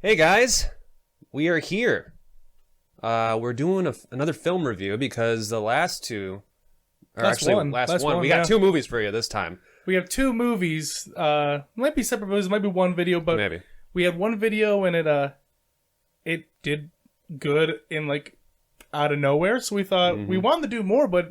Hey guys, we are here. We're doing another film review because the last two, last one. We got two movies for you this time. We have two movies. Might be separate movies, might be one video, but maybe we had one video and it did good in like out of nowhere. So we thought we wanted to do more, but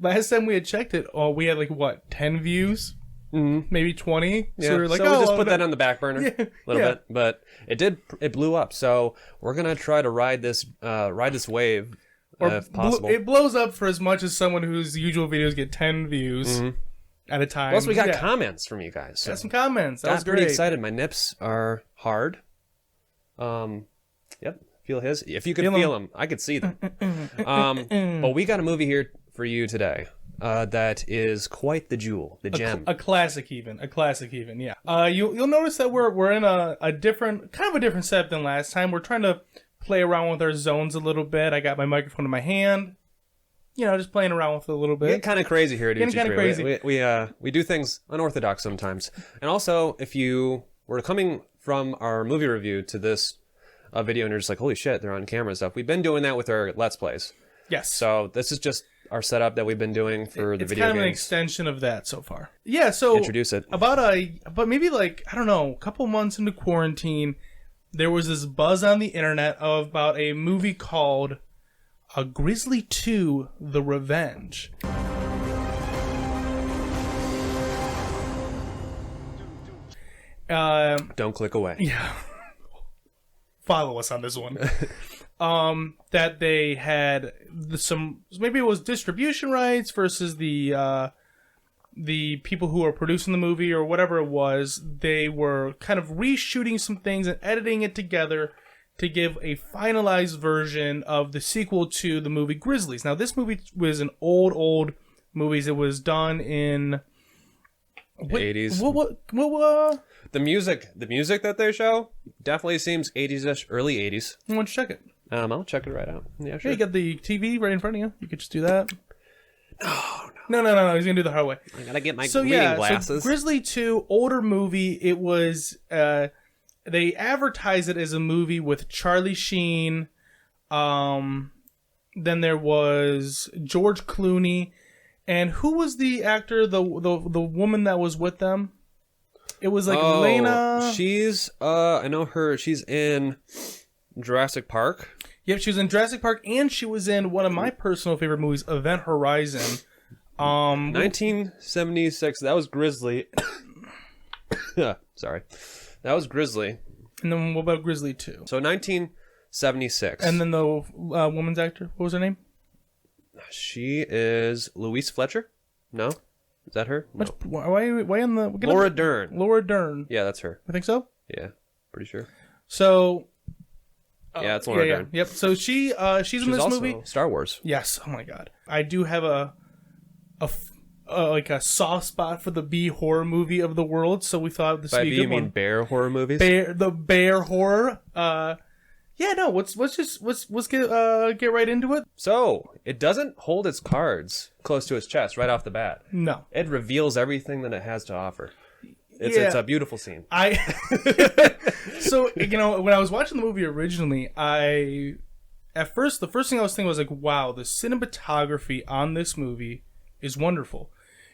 last time we had checked it, we had like what 10 views. Maybe 20. Yeah. So we were like, we just put that on the back burner a little bit, but it blew up. So we're gonna try to ride this wave if possible. It blows up for as much as someone whose usual videos get 10 views at a time. Plus, we got comments from you guys. So. Got some comments. That was pretty great. excited. My nips are hard. Yep. Feel his. If you could feel them, I could see them. But we got a movie here for you today. That is quite the jewel, the gem. A classic even, yeah. You'll notice that we're in a different setup than last time. We're trying to play around with our zones a little bit. I got my microphone in my hand, just playing around with it a little bit. Getting kind of crazy here, dude. Getting kind of crazy. We do things unorthodox sometimes. And also, if you were coming from our movie review to this video and you're just like, holy shit, they're on camera and stuff. We've been doing that with our Let's Plays. Yes. So this is just our setup that we've been doing for the video games. It's kind of an extension of that so far. Yeah, so introduce it. But maybe like, I don't know, a couple months into quarantine, there was this buzz on the internet about a movie called Grizzly 2: The Revenge. Don't click away. Yeah. Follow us on this one. That they had maybe it was distribution rights versus the people who are producing the movie or whatever it was. They were kind of reshooting some things and editing it together to give a finalized version of the sequel to the movie Grizzlies. Now, this movie was an old movies. It was done in the 80s. What? The music that they show definitely seems 80s-ish, early 80s. Why don't you check it? I'll check it right out. Yeah, sure. Hey, you got the TV right in front of you. You could just do that. No. He's gonna do the hard way. I gotta get my reading glasses. So Grizzly 2, older movie. It was. They advertised it as a movie with Charlie Sheen. Then there was George Clooney, and who was the actor? The woman that was with them. It was like Lena. She's I know her. She's in Jurassic Park. Yep, she was in Jurassic Park, and she was in one of my personal favorite movies, Event Horizon. 1976. That was Grizzly. Sorry, that was Grizzly. And then what about Grizzly 2? So 1976. And then the woman's actor. What was her name? She is Louise Fletcher. No. Is that her? No. Why on the... Laura Dern. Laura Dern. Yeah, that's her. I think so? Yeah, pretty sure. So... yeah, it's Laura Dern. Yep, so she's in this movie. Star Wars. Yes, oh my god. I do have a soft spot for the B horror movie of the world, so we thought this would be a good one. By B, you mean bear horror movies? The bear horror. Yeah, no, let's get right into it. So, it doesn't hold its cards close to its chest right off the bat. No. It reveals everything that it has to offer. It's a beautiful scene. So, when I was watching the movie originally, the first thing I was thinking was like, wow, the cinematography on this movie is wonderful.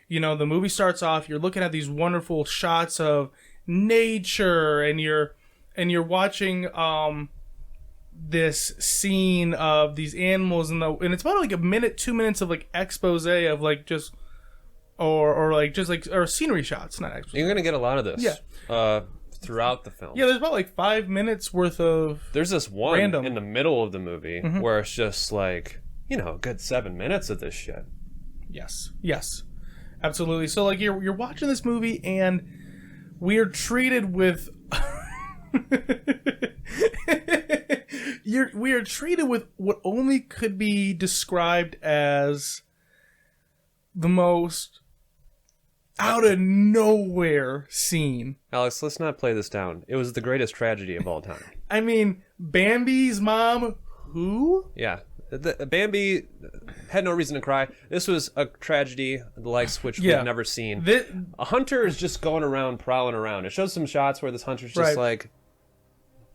The movie starts off, you're looking at these wonderful shots of nature, and you're watching this scene of these animals and it's about like a minute, 2 minutes of like expose of like just or scenery shots, not expose. You're gonna get a lot of this throughout the film. Yeah, there's about like 5 minutes worth of there's this one in the middle of the movie where it's just like a good 7 minutes of this shit. Yes, absolutely. So like you're watching this movie and we are treated with we are treated with what only could be described as the most out of nowhere scene. Alex, let's not play this down. It was the greatest tragedy of all time. I mean, Bambi's mom, who? Yeah. Bambi had no reason to cry. This was a tragedy, the likes which we've never seen. A hunter is just going around, prowling around. It shows some shots where this hunter's just like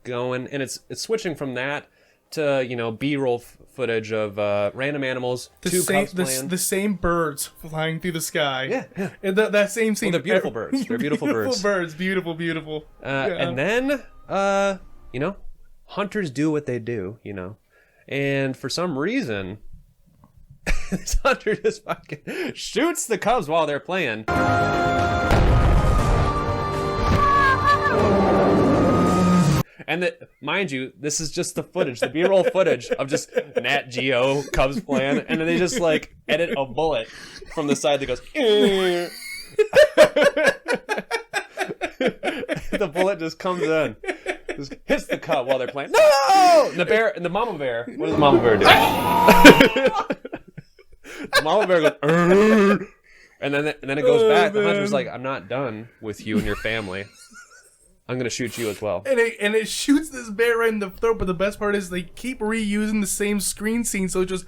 going, and it's switching from that to, you know, B-roll footage of random animals, the same birds flying through the sky. Yeah. And that same scene. Well, they're beautiful birds. They're beautiful birds. Beautiful. And then, you know, hunters do what they do, you know. And for some reason, this hunter just fucking shoots the cubs while they're playing. And mind you, this is just the footage, the B-roll footage of just Nat Geo Cubs playing, and then they just like edit a bullet from the side that goes. The bullet just comes in, just hits the cub while they're playing. No! And the mama bear. What does the mama bear do? The mama bear goes. And then it goes back. The hunter's like, I'm not done with you and your family. I'm gonna shoot you as well. And it shoots this bear right in the throat. But the best part is they keep reusing the same screen scene, so it just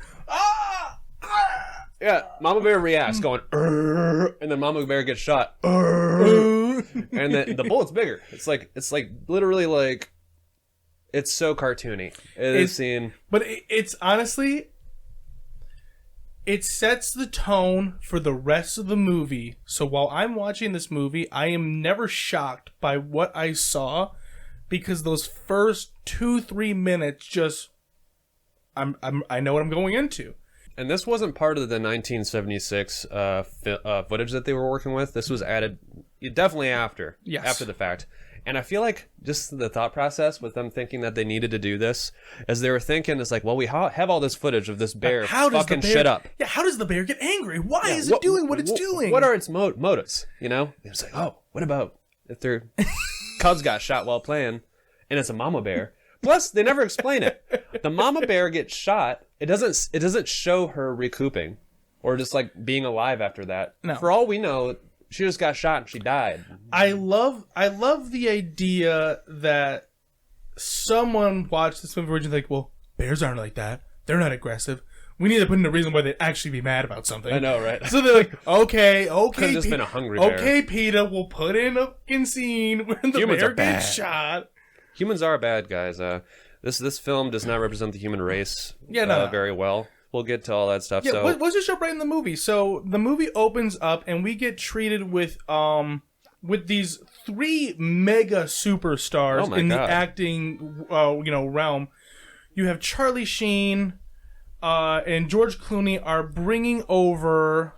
Yeah, Mama Bear reacts, going, and then Mama Bear gets shot, and then the bullet's bigger. It's like literally like, it's so cartoony. It's scene, but it's honestly. It sets the tone for the rest of the movie. So while I'm watching this movie, I am never shocked by what I saw, because those first 2-3 minutes just I know what I'm going into. And this wasn't part of the 1976 footage that they were working with. This was added definitely after the fact. And I feel like just the thought process with them thinking that they needed to do this, as they were thinking, is like, well, we have all this footage of this bear fucking shit up. Yeah, how does the bear get angry? Why is it doing what it's doing? What are its motives, you know? It's like, oh, what about if their cubs got shot while playing, and it's a mama bear? Plus, they never explain it. The mama bear gets shot. It doesn't show her recouping or just like being alive after that. No. For all we know, she just got shot and she died. I love the idea that someone watched this movie originally like, well, bears aren't like that. They're not aggressive. We need to put in a reason why they'd actually be mad about something. I know, right? So they're like, okay, could have just been a hungry bear. Okay, PETA, we'll put in a fucking scene when the bear gets shot. Humans are bad, guys. This film does not represent the human race very well. We'll get to all that stuff. Yeah, let's just jump right in the movie. So the movie opens up, and we get treated with these 3 mega superstars in the acting, realm. You have Charlie Sheen, and George Clooney are bringing over,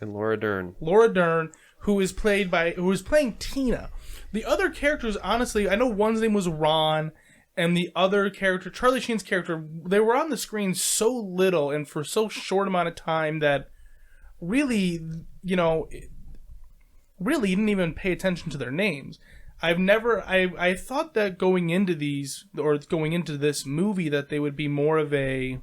and Laura Dern, who is playing Tina. The other characters, honestly, I know one's name was Ron. And the other character, Charlie Sheen's character, they were on the screen so little and for so short amount of time that really, really didn't even pay attention to their names. I thought that going into this movie that they would be more of a...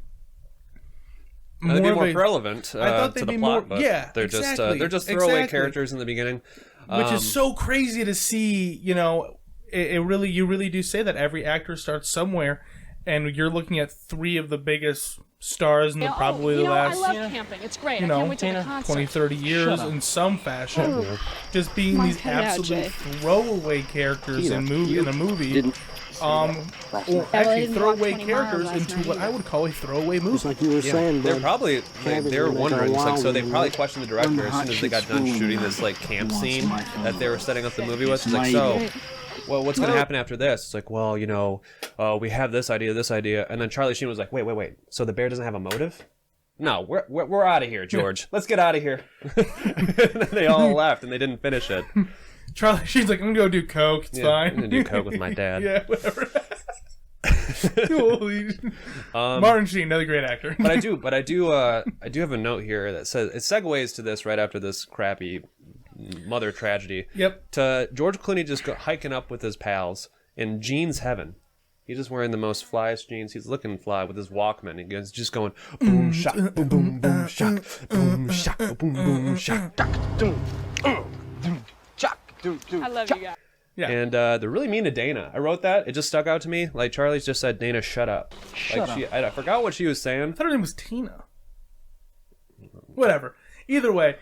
They'd be more relevant to the plot, but they're just throwaway characters in the beginning. Which is so crazy to see, you really do say that every actor starts somewhere, and you're looking at 3 of the biggest stars in probably the last, I love camping. It's great. I can't wait to the concert. 20, 30 years in some fashion. Just being these absolute throwaway characters in a movie. Actually throwaway characters into what I would call a throwaway movie. Like you were saying, they're probably they were wondering, so they probably questioned the director as soon as they got done shooting this like camp scene that they were setting up the movie with. It's like, so, well, what's going to happen after this? It's like, well, we have this idea, and then Charlie Sheen was like, wait, so the bear doesn't have a motive? No, we're out of here, George. Let's get out of here. And then they all left, and they didn't finish it. Charlie Sheen's like, I'm gonna go do coke. It's fine. I'm gonna do coke with my dad. Yeah, whatever. Martin Sheen, another great actor. But I do have a note here that says it segues to this right after this crappy mother tragedy. Yep. To George Clooney just hiking up with his pals in jeans heaven. He's just wearing the most flyest jeans. He's looking fly with his Walkman. He's just going boom shock, boom boom boom shock, boom shock, boom boom shock, boom shock. I love you guys. Yeah. And they're really mean to Dana. I wrote that. It just stuck out to me. Like, Charlie's just said, Dana, shut up. I forgot what she was saying. I thought her name was Tina. Whatever. Either way,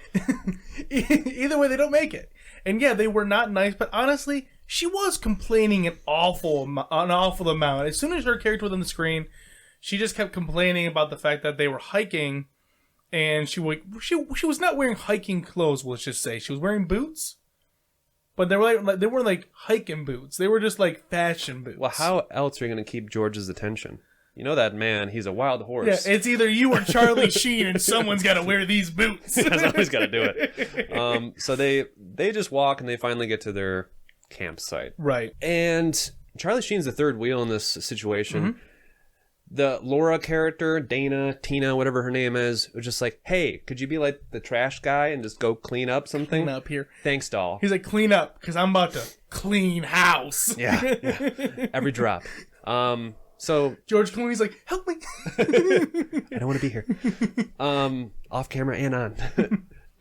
they don't make it. And yeah, they were not nice, but honestly, she was complaining an awful amount. As soon as her character was on the screen, she just kept complaining about the fact that they were hiking, and she was not wearing hiking clothes. Let's just say she was wearing boots, but they weren't like hiking boots. They were just like fashion boots. Well, how else are you going to keep George's attention? You know that man, he's a wild horse. Yeah, it's either you or Charlie Sheen, and someone's got to wear these boots. Someone's got to do it. So they just walk, and they finally get to their campsite. Right. And Charlie Sheen's the third wheel in this situation. Mm-hmm. The Laura character, Tina, whatever her name is, was just like, hey, could you be like the trash guy and just go clean up something? Clean up here. Thanks, doll. He's like, clean up, because I'm about to clean house. Yeah. Every drop. So George Clooney's like, help me. I don't want to be here. Off camera and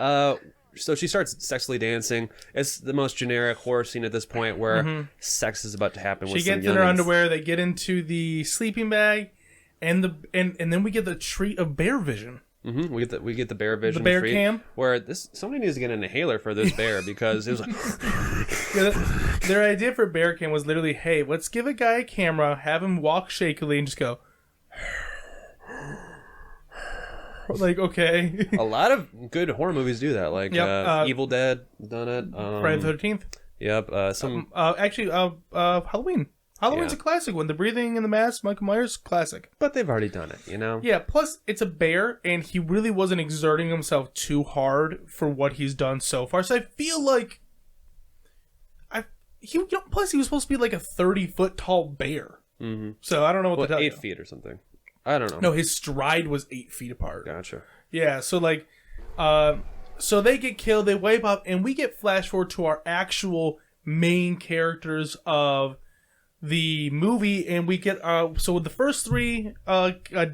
on. So she starts sexually dancing. It's the most generic horror scene at this point where sex is about to happen. She gets in her underwear. They get into the sleeping bag, and then we get the treat of bear vision. Mm-hmm. We get the bear vision. The bear cam. Where somebody needs to get an inhaler for this bear because it was like... Their idea for bear cam was literally, hey, let's give a guy a camera, have him walk shakily, and just go... Like, okay. A lot of good horror movies do that. Like Evil Dead done it. Friday the 13th. Yep. Halloween. Halloween's a classic one. The breathing and the mask, Michael Myers, classic. But they've already done it, you know? Yeah, plus it's a bear, and he really wasn't exerting himself too hard for what he's done so far. So I feel like... plus he was supposed to be like a 30-foot tall bear. Mm-hmm. So I don't know what to tell you. 8 feet or something. I don't know. No, his stride was 8 feet apart. Gotcha. Yeah, so like... so they get killed, they wipe up, and we get flash forward to our actual main characters of the movie, and we get so the first 3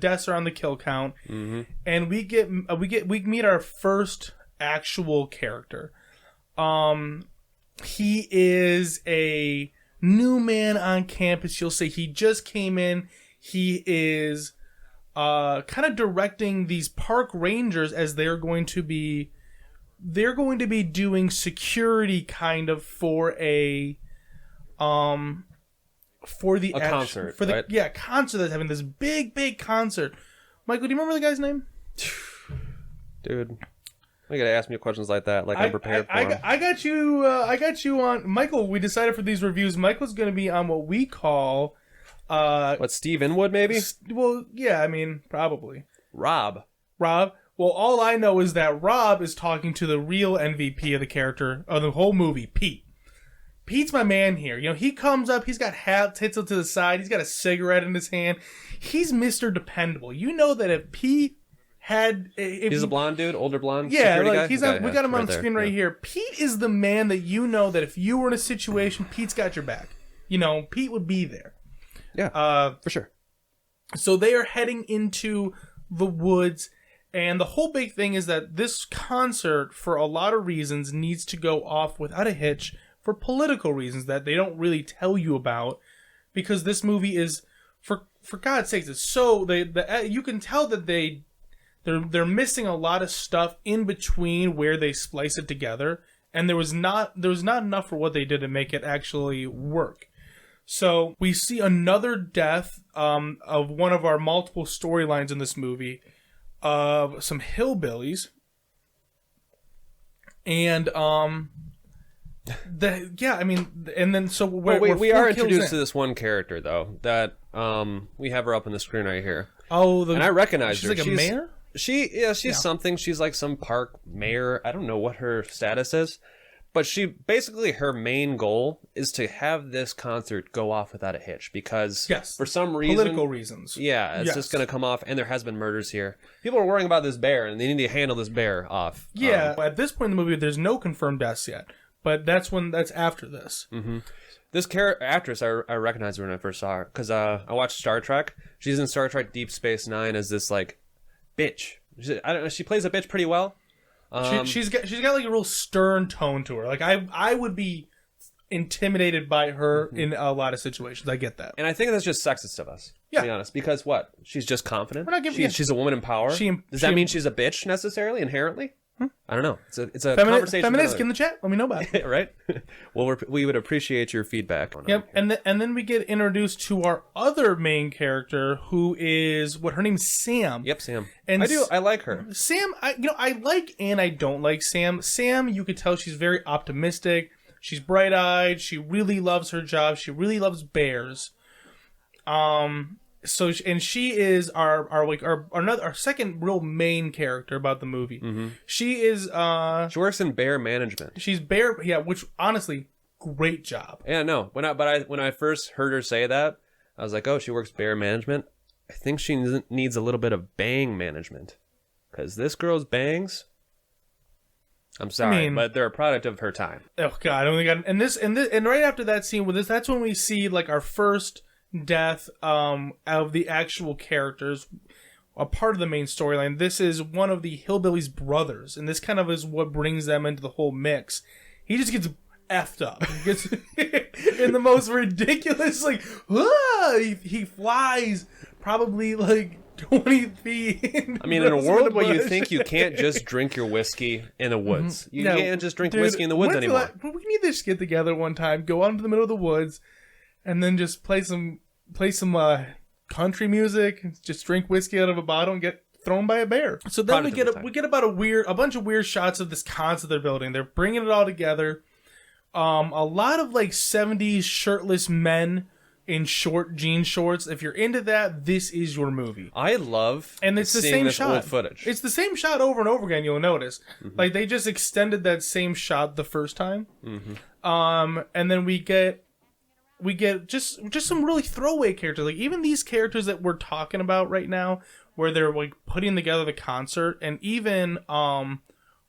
deaths are on the kill count, and we meet our first actual character. He is a new man on campus. You'll say he just came in. He is kind of directing these park rangers as they're going to be doing security kind of for a concert, right? Concert that's having this big concert. Michael, do you remember the guy's name? Dude, you gotta ask me questions like that, like I'm prepared for. I got you on Michael. We decided for these reviews, Michael's going to be on what we call Steve Inwood, maybe? Well, yeah, I mean, probably. Rob. Well, all I know is that Rob is talking to the real MVP of the character of the whole movie, Pete. Pete's my man here. You know, he comes up, he's got hat tilted to the side, he's got a cigarette in his hand. He's Mr. Dependable. You know that if Pete had... He's a blonde dude, older blonde security guy? He's we got him on the screen right here. Pete is the man that you know that if you were in a situation, Pete's got your back. You know, Pete would be there. Yeah, for sure. So they are heading into the woods, and the whole big thing is that this concert, for a lot of reasons, needs to go off without a hitch for political reasons that they don't really tell you about, because this movie is, for God's sakes, it's so you can tell that they're missing a lot of stuff in between where they splice it together, and there was not enough for what they did to make it actually work. So we see another death of one of our multiple storylines in this movie of some hillbillies, and and then so we are introduced to this one character though that we have her up on the screen right here. Oh, and I recognize her. She's like a mayor. She's something. She's like some park mayor. I don't know what her status is. But her main goal is to have this concert go off without a hitch because for some reason... Political reasons. Yeah, it's just going to come off, and there has been murders here. People are worrying about this bear, and they need to handle this bear off. Yeah, at this point in the movie, there's no confirmed deaths yet, but that's after this. Mm-hmm. This actress, I recognized her when I first saw her, because I watched Star Trek. She's in Star Trek Deep Space Nine as this, like, bitch. I don't know, she plays a bitch pretty well. She's got like a real stern tone to her. Like I would be intimidated by her in a lot of situations. I get that, and I think that's just sexist of us. To be honest, because she's just confident. She's a woman in power. Does that mean she's a bitch necessarily inherently? I don't know. It's a conversation. Feminists in the chat. Let me know about it. Right? Well, we would appreciate your feedback on it. Yep. And then we get introduced to our other main character, who is her name's Sam. Yep, Sam. And I like her. Sam, I like and I don't like Sam. Sam, you could tell she's very optimistic. She's bright-eyed. She really loves her job. She really loves bears. She is our second real main character about the movie. Mm-hmm. She is she works in bear management. She's bear, yeah, which honestly, great job. Yeah, no. When I first heard her say that, I was like, oh, she works bear management. I think she needs a little bit of bang management, because this girl's bangs. I'm sorry, but they're a product of her time. Oh God, I don't think and right after that scene with this, that's when we see like our first death of the actual characters, a part of the main storyline. This is one of the hillbilly's brothers, and this kind of is what brings them into the whole mix. He just gets effed up. He gets in the most ridiculous, like, he flies probably like 20 feet. I mean, in a world where you think you can't just drink your whiskey in the woods, you can't just drink whiskey in the woods anymore. We need to just get together one time, go out into the middle of the woods, and then just play some country music, just drink whiskey out of a bottle, and get thrown by a bear. So then we get about a bunch of weird shots of this concert they're building. They're bringing it all together. A lot of like 70s shirtless men in short jean shorts. If you're into that, this is your movie. I love and it's the same shot. Old footage. It's the same shot over and over again. You'll notice, like they just extended that same shot the first time. And then we get just some really throwaway characters. Like even these characters that we're talking about right now, where they're like putting together the concert, and even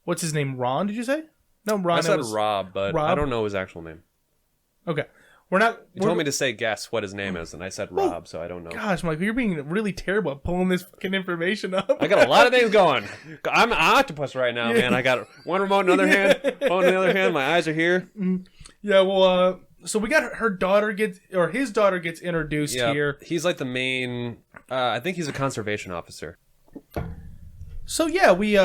what's his name? Ron? Did you say? No, Ron. I said Rob, but I don't know his actual name. Okay. You told me to guess what his name is, and I said Rob, so I don't know. Gosh, Michael, you're being really terrible at pulling this fucking information up. I got a lot of things going. I'm an octopus right now, man. I got one remote in the other hand, phone in the other hand. My eyes are here. Yeah, well, so we got his daughter gets introduced here. He's like the main. I think he's a conservation officer. So yeah, we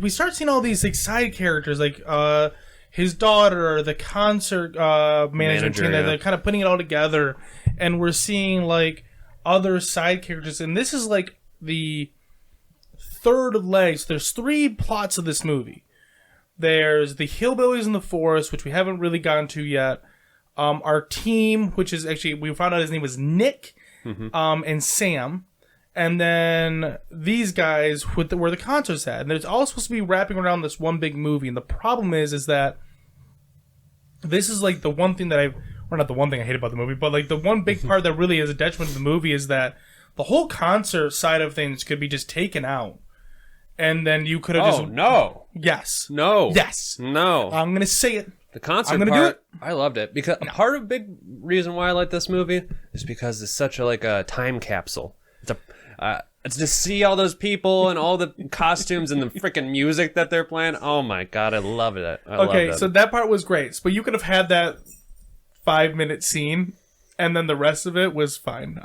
start seeing all these like side characters, like his daughter, the concert management team, they're kind of putting it all together, and we're seeing like other side characters, and this is like the third leg. So there's three plots of this movie. There's the hillbillies in the forest, which we haven't really gotten to yet. Our team, which is actually, we found out his name was Nick, and Sam. And then these guys where the concert's at. And there's all supposed to be wrapping around this one big movie. And the problem is that this is like the one thing that not the one thing I hate about the movie, but like the one big part that really is a detriment to the movie is that the whole concert side of things could be just taken out. And then you could have Oh, no. Yes. No. Yes. No. I'm going to say it. The concert part, I loved it. Because part of the big reason why I like this movie is because it's such a time capsule. It's to see all those people and all the costumes and the freaking music that they're playing. Oh my God, I love it. Okay, so that part was great. But you could have had that 5-minute scene, and then the rest of it was fine.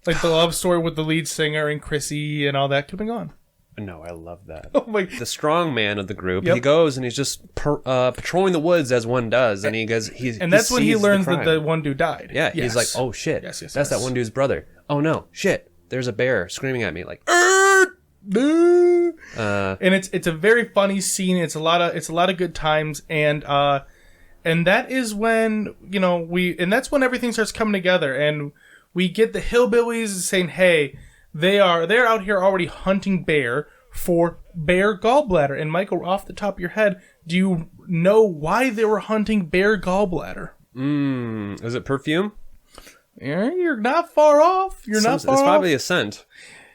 Like the love story with the lead singer and Chrissy and all that could have been gone. No, I love that. Oh my! The strong man of the group. Yep. He goes and he's just patrolling the woods as one does, and he goes. And that's when he learns that the one dude died. Yeah, he's like, "Oh shit, that's that one dude's brother." Oh no, shit! There's a bear screaming at me like. And it's a very funny scene. It's a lot of good times, and that is when that's when everything starts coming together, and we get the hillbillies saying, "Hey." They're out here already hunting bear for bear gallbladder. And Michael, off the top of your head, do you know why they were hunting bear gallbladder? Is it perfume? Yeah, you're not far off. It's probably a scent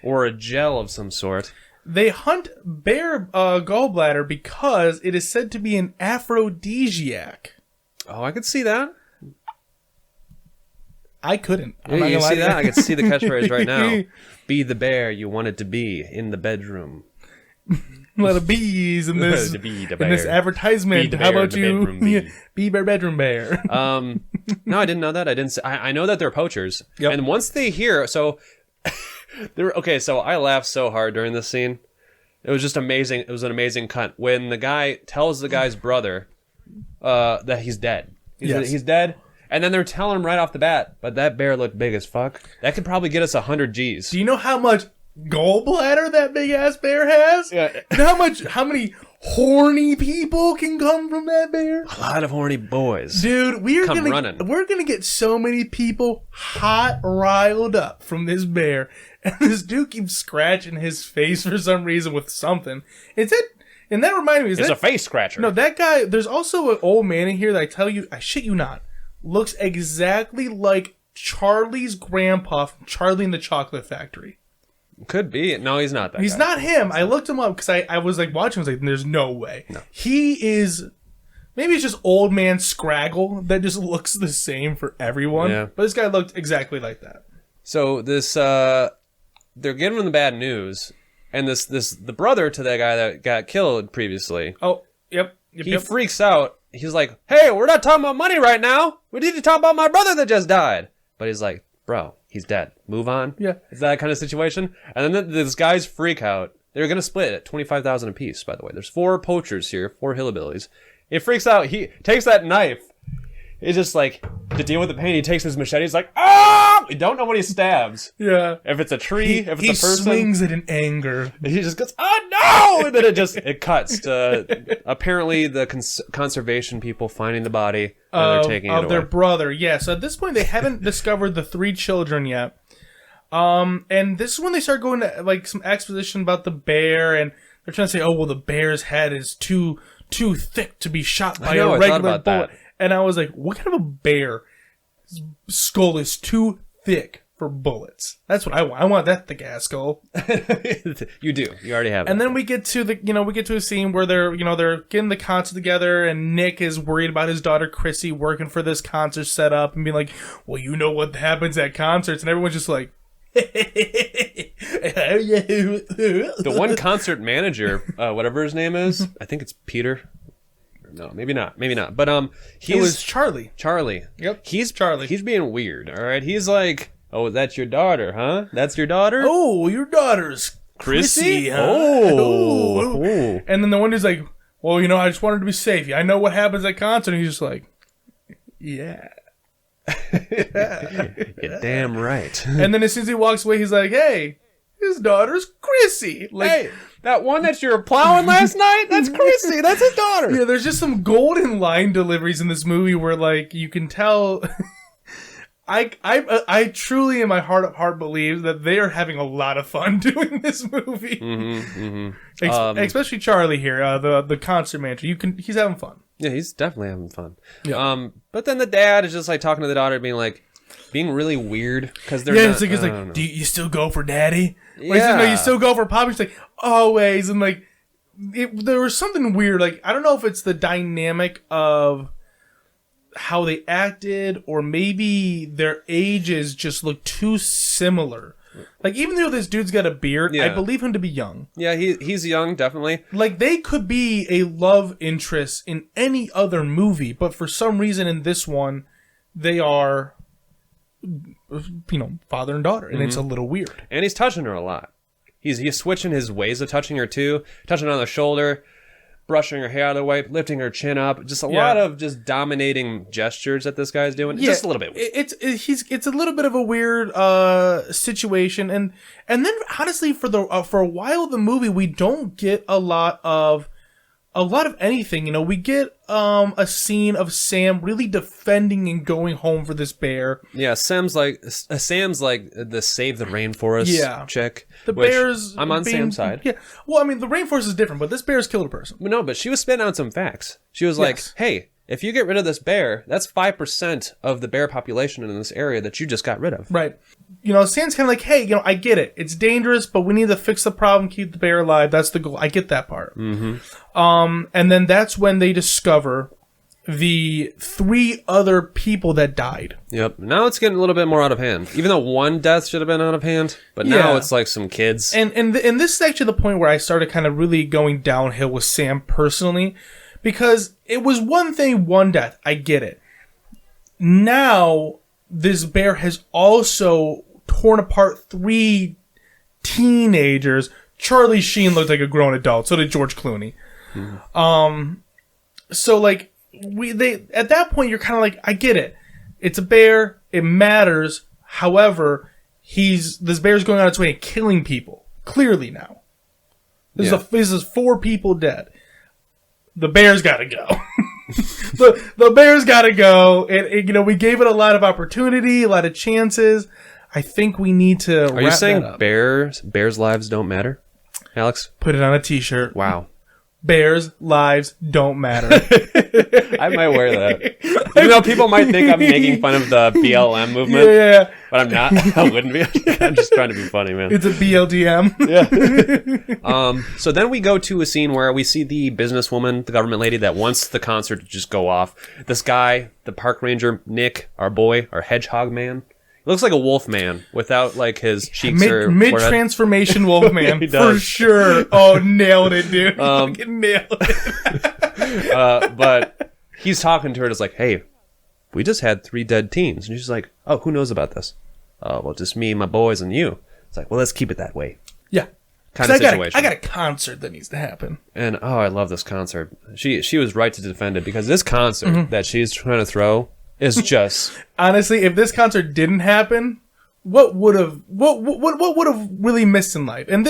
or a gel of some sort. They hunt bear gallbladder because it is said to be an aphrodisiac. Oh, I could see that. I couldn't. You see that? I can see the catchphrase right now. Be the bear you wanted to be in the bedroom. A lot of bees in this advertisement. How about you be bear bedroom bear? No, I didn't know that. I know that they're poachers. Yep. And once they hear, so I laughed so hard during this scene It was just amazing. It was an amazing cut when the guy tells the guy's brother that he's dead. He's dead. And then they're telling him right off the bat, but that bear looked big as fuck. That could probably get us 100 G's. Do you know how much gallbladder that big ass bear has? Yeah. How many horny people can come from that bear? A lot of horny boys. Dude, we're gonna get so many people hot riled up from this bear. And this dude keeps scratching his face for some reason with something. And that reminded me, it's a face scratcher. No, that guy, there's also an old man in here that I tell you, I shit you not, looks exactly like Charlie's grandpa from Charlie and the Chocolate Factory. Could be. No, he's not that He's guy. not him. I looked him up because I was like watching, I was like, there's no way. No. He is, maybe it's just old man Scraggle that just looks the same for everyone. Yeah. But this guy looked exactly like that. So this, they're giving him the bad news. And the brother to that guy that got killed previously. Oh, yep. He freaks out. He's like, hey, we're not talking about money right now. We need to talk about my brother that just died. But he's like, bro, he's dead. Move on. Yeah. Is that kind of situation? And then this guy's freak out. They're going to split at $25,000 apiece, by the way. There's 4 poachers here, 4 hillbillies. He freaks out. He takes that knife. It's just like, to deal with the pain, he takes his machete. He's like, ah! You don't know what he stabs. Yeah. If it's a tree, if it's a person. He swings it in anger. He just goes, oh no! And then it cuts to apparently the conservation people finding the body and they're taking it away. Of their brother, yeah. So at this point, they haven't discovered the 3 children yet. And this is when they start going to like some exposition about the bear, and they're trying to say, oh, well, the bear's head is too thick to be shot by a regular bullet. That. And I was like, what kind of a bear skull is too thick for bullets? That's what I want. I want that thick ass skull. You do. You already have it. And then we get to a scene where they're getting the concert together, and Nick is worried about his daughter Chrissy working for this concert setup and being like, well, you know what happens at concerts, and everyone's just like, the one concert manager, whatever his name is, I think it's Peter. No, maybe not. But it was Charlie. Charlie. Yep. He's Charlie. He's being weird. All right. He's like, oh, that's your daughter, huh? That's your daughter? Oh, your daughter's Chrissy, huh? Oh. And then the one who's like, well, I just wanted to be safe. I know what happens at concert. And he's just like, yeah. You're damn right. And then as soon as he walks away, he's like, hey, his daughter's Chrissy. Like, hey, that one that you were plowing last night? That's Chrissy. That's his daughter. Yeah, there's just some golden line deliveries in this movie where, like, you can tell. I truly, in my heart of heart, believe that they are having a lot of fun doing this movie. Especially Charlie here, the concert manager. He's having fun. Yeah, he's definitely having fun. Yeah. But then the dad is just like talking to the daughter, being really weird because they're it's like, do you still go for daddy? Yeah. He says, no, you still go for Poppy. She's like, always. And like, there was something weird. Like, I don't know if it's the dynamic of how they acted, or maybe their ages just look too similar. Like, even though this dude's got a beard, I believe him to be young. Yeah, he's young, definitely. Like, they could be a love interest in any other movie, but for some reason in this one, they are, father and daughter, and it's a little weird. And he's touching her a lot. He's switching his ways of touching her too, touching on the shoulder, brushing her hair out of the way, lifting her chin up. Just a lot of just dominating gestures that this guy's doing. Just a little bit weird. It's a little bit of a weird situation, and then honestly, for a while of the movie, we don't get a lot of anything. We get a scene of Sam really defending and going home for this bear. Yeah, Sam's like the save the rainforest chick. The bear's I'm on Sam's side. Yeah. Well, I mean, the rainforest is different, but this bear's killed a person. No, but she was spitting out some facts. She was like, hey, if you get rid of this bear, that's 5% of the bear population in this area that you just got rid of. Right. Sam's kind of like, hey, I get it. It's dangerous, but we need to fix the problem, keep the bear alive. That's the goal. I get that part. Mm-hmm. And then that's when they discover the 3 other people that died. Yep. Now it's getting a little bit more out of hand. Even though one death should have been out of hand, but now it's like some kids. And this is actually the point where I started kind of really going downhill with Sam personally, because it was one thing, one death. I get it. Now this bear has also torn apart 3 teenagers, Charlie Sheen looked like a grown adult. So did George Clooney. So like at that point you're kind of like, I get it. It's a bear. It matters. However, this bear's going on its way and killing people. Clearly now. This is 4 people dead. The bear's got to go. the bear's got to go. And we gave it a lot of opportunity, a lot of chances. I think we need to. Are you saying bears' lives don't matter, Alex? Put it on a T-shirt. Wow. Bears' lives don't matter. I might wear that. Even though people might think I'm making fun of the BLM movement. Yeah. But I'm not. I wouldn't be. I'm just trying to be funny, man. It's a BLDM. Yeah. So then we go to a scene where we see the businesswoman, the government lady that wants the concert to just go off. This guy, the park ranger, Nick, our boy, our hedgehog man. Looks like a wolf man without like his cheeks or mid-transformation wolf man for sure. Oh, nailed it, dude! Nailed it. But he's talking to her. And it's like, hey, we just had 3 dead teens, and she's like, oh, who knows about this? Oh, well, just me, my boys, and you. It's like, well, let's keep it that way. Yeah, kind of situation. I got a concert that needs to happen, and I love this concert. She was right to defend it because this concert that she's trying to throw. Is just honestly, if this concert didn't happen, what would have really missed in life? And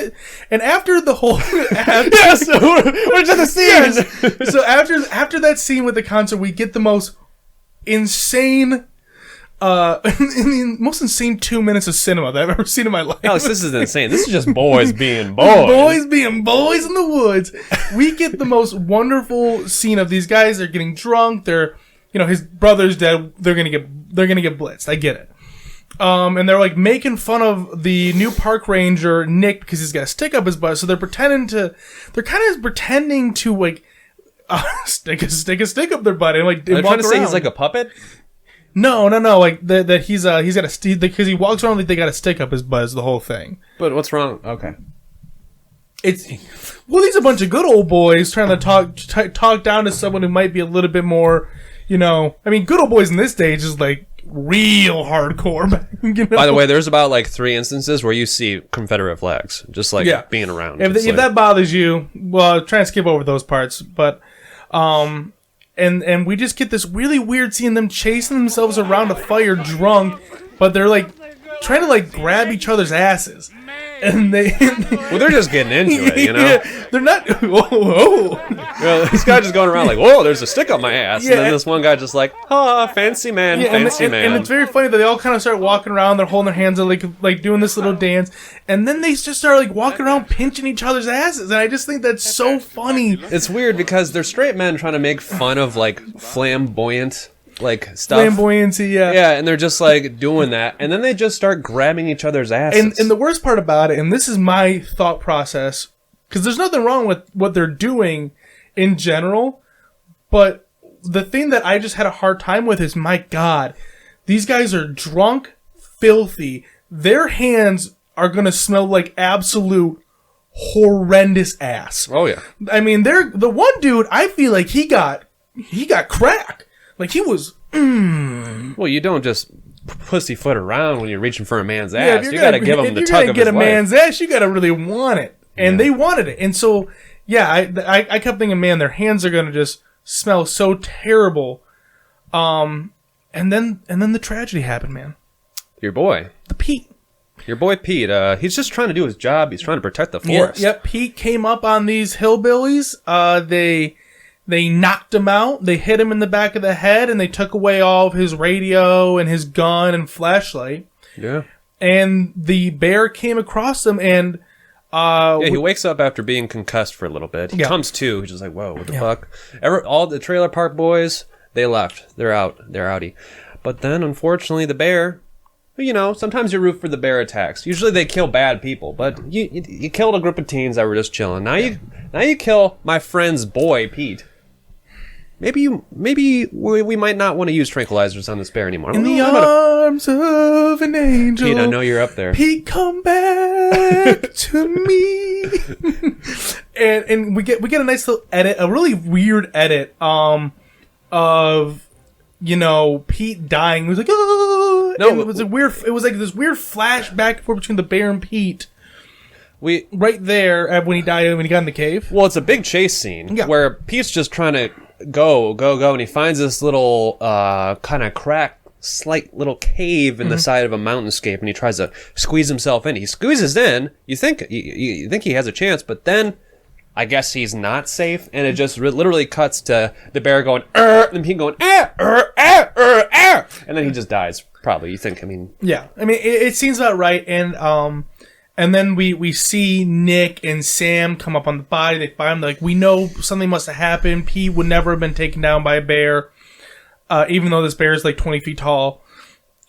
after the whole, yes, we're just the scene. Yes. So after that scene with the concert, we get the most insane, most insane 2 minutes of cinema that I've ever seen in my life. Alex, this is insane. This is just boys being boys. Boys being boys in the woods. We get the most wonderful scene of these guys. They're getting drunk. They're his brother's dead. They're gonna get blitzed. I get it. And they're like making fun of the new park ranger Nick because he's got a stick up his butt. So they're kind of pretending to like stick a stick up their butt and like walk trying to around. Say he's like a puppet. No. Like that he's got a because he walks around like they got a stick up his butt is the whole thing. But what's wrong? Okay. He's a bunch of good old boys trying to talk down to someone who might be a little bit more. I mean, good old boys in this stage is like real hardcore. By the way, there's about like 3 instances where you see Confederate flags just like being around. If that bothers you, well, try and skip over those parts. But, and we just get this really weird scene them chasing themselves around a fire drunk, but they're like trying to like grab each other's asses. And they're just getting into it, Yeah, they're not. Whoa. This guy just going around like, whoa, there's a stick up my ass. Yeah, and then this one guy just like, fancy man, fancy man. And it's very funny that they all kind of start walking around. They're holding their hands and like doing this little dance. And then they just start like walking around pinching each other's asses. And I just think that's so funny. It's weird because they're straight men trying to make fun of like flamboyant like stuff. Flamboyancy, yeah. Yeah, and they're just like doing that. And then they just start grabbing each other's asses. And the worst part about it, and this is my thought process, because there's nothing wrong with what they're doing in general, but the thing that I just had a hard time with is, my God, these guys are drunk, filthy. Their hands are going to smell like absolute horrendous ass. Oh, yeah. I mean, the one dude, I feel like he got crack. Like, he was... Well, you don't just pussyfoot around when you're reaching for a man's ass. You got to give him the tug of his life. If you're going to get a man's ass, you got to really want it. And they wanted it. And so, yeah, I kept thinking, man, their hands are going to just smell so terrible. And then the tragedy happened, man. Your boy. Pete. Your boy Pete. He's just trying to do his job. He's trying to protect the forest. Yep. Pete came up on these hillbillies. They knocked him out. They hit him in the back of the head, and they took away all of his radio and his gun and flashlight. Yeah. And the bear came across him, and he wakes up after being concussed for a little bit. He comes to. He's just like, whoa, what the fuck? All the trailer park boys, they left. They're out. They're outie. But then, unfortunately, the bear. Sometimes you root for the bear attacks. Usually they kill bad people, but you killed a group of teens that were just chilling. Now you kill my friend's boy Pete. Maybe we might not want to use tranquilizers on this bear anymore. In the arms of an angel. Pete, I know you're up there. Pete, come back to me. and we get a nice little edit, a really weird edit of Pete dying. It was like, oh, no, it was like this weird flash back and forth between the bear and Pete. right there when he died when he got in the cave. Well, it's a big chase scene where Pete's just trying to go, and he finds this little kind of cracked, slight little cave in the side of a mountainscape, and he tries to squeeze himself in. He squeezes in. You think he has a chance, but then I guess he's not safe, and it just literally cuts to the bear going, and he going, and then he just dies. Probably, you think? I mean, yeah. I mean, it seems about right, and then we see Nick and Sam come up on the body. They find like we know something must have happened. Pete would never have been taken down by a bear, even though this bear is like 20 feet tall.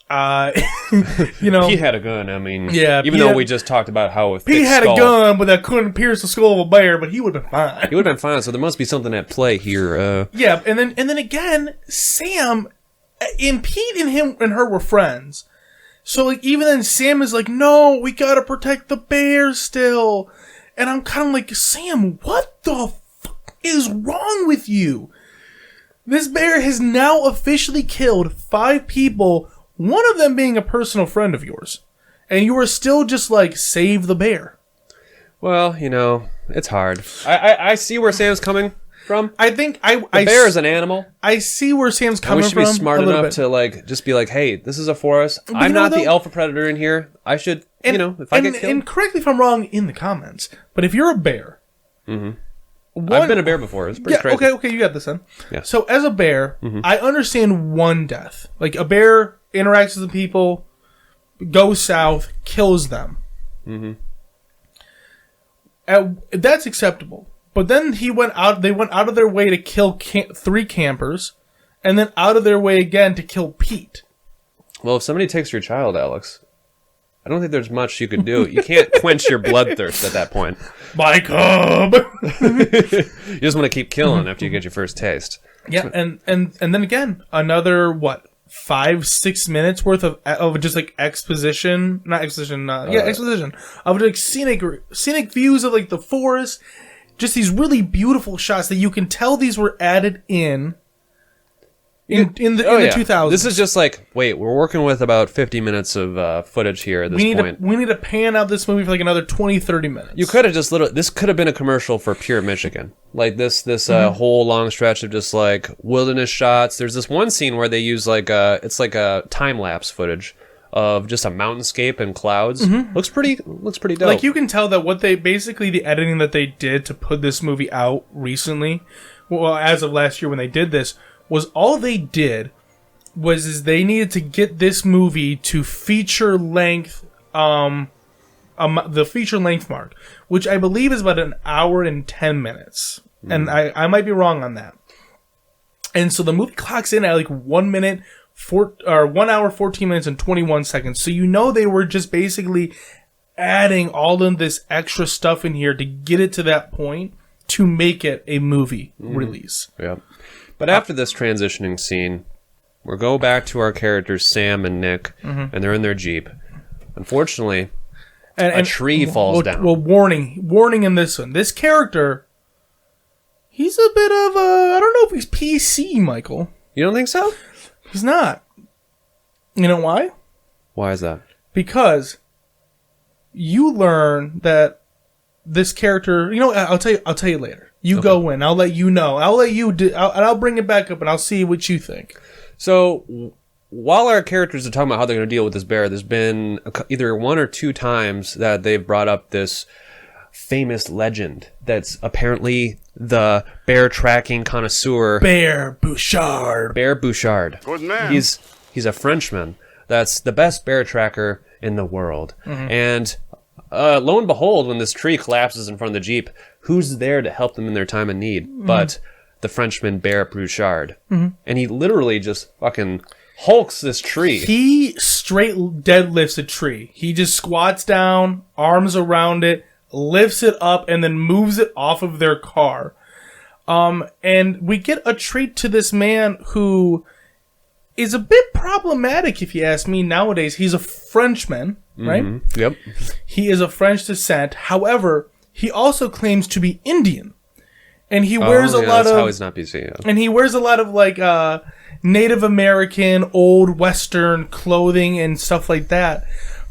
You know, Pete had a gun. I mean, yeah. Even though we just talked about how a Pete had a gun, but that couldn't pierce the skull of a bear. But he would have been fine. He would have been fine. So there must be something at play here. Yeah, and then again, Sam and Pete and her were friends. So like even then, Sam is like, "No, we gotta protect the bear still," and I'm kind of like, "Sam, what the fuck is wrong with you? This bear has now officially killed 5 people." One of them being a personal friend of yours. And you are still just like, save the bear. Well, you know, it's hard. I see where Sam's coming from. I think the bear is an animal. I see where Sam's coming from. We should be smart enough to like just be like, hey, this is a forest. I'm not the alpha predator in here. I should, if I get killed. And correct me if I'm wrong in the comments, but if you're a bear... I've been a bear before. It's pretty crazy. Okay, you got this then. Yeah. So as a bear, I understand one death. Like a bear interacts with the people, goes south, kills them. That's acceptable. But then they went out of their way to kill 3 campers, and then out of their way again to kill Pete. Well, if somebody takes your child, Alex, I don't think there's much you could do. You can't quench your bloodthirst at that point. My cub! You just want to keep killing after you get your first taste. Yeah, and then again, another, 5-6 minutes worth of just like exposition of like scenic views of like the forest, just these really beautiful shots that you can tell these were added in the 2000s. This is just like, wait, we're working with about 50 minutes of footage here at this point. We need to pan out this movie for like another 20-30 minutes. You could have just this could have been a commercial for Pure Michigan. Like this whole long stretch of just like wilderness shots. There's this one scene where they use it's like a time-lapse footage of just a mountainscape and clouds. Looks pretty dope. Like you can tell that the editing that they did to put this movie out recently, well, as of last year when they did this, was all they did was they needed to get this movie to feature length, the feature length mark, which I believe is about 1 hour and 10 minutes. And I might be wrong on that. And so the movie clocks in at like 1 hour, 14 minutes and 21 seconds. So they were just basically adding all of this extra stuff in here to get it to that point to make it a movie release. Yeah. But after this transitioning scene, we'll go back to our characters, Sam and Nick, and they're in their Jeep. Unfortunately, a tree falls down. Well, warning in this one. This character, he's a bit of a, I don't know if he's PC, Michael. You don't think so? He's not. You know why? Why is that? Because you learn that this character, I'll tell you later. You go in. I'll let you know. I'll let you do. I'll bring it back up, and I'll see what you think. So, while our characters are talking about how they're going to deal with this bear, there's been either 1 or 2 times that they've brought up this famous legend that's apparently the bear tracking connoisseur, Bear Bouchard. Bear Bouchard. Good man. He's a Frenchman. That's the best bear tracker in the world. And lo and behold, when this tree collapses in front of the Jeep, who's there to help them in their time of need but the Frenchman Bear Bouchard? And he literally just fucking hulks this tree. He straight deadlifts a tree. He just squats down, arms around it, lifts it up, and then moves it off of their car. And we get a treat to this man who is a bit problematic, if you ask me, nowadays. He's a Frenchman, right? Yep. He is of French descent. However, he also claims to be Indian. And he wears that's how he's not PC. Yeah. And he wears a lot of like Native American, old Western clothing and stuff like that.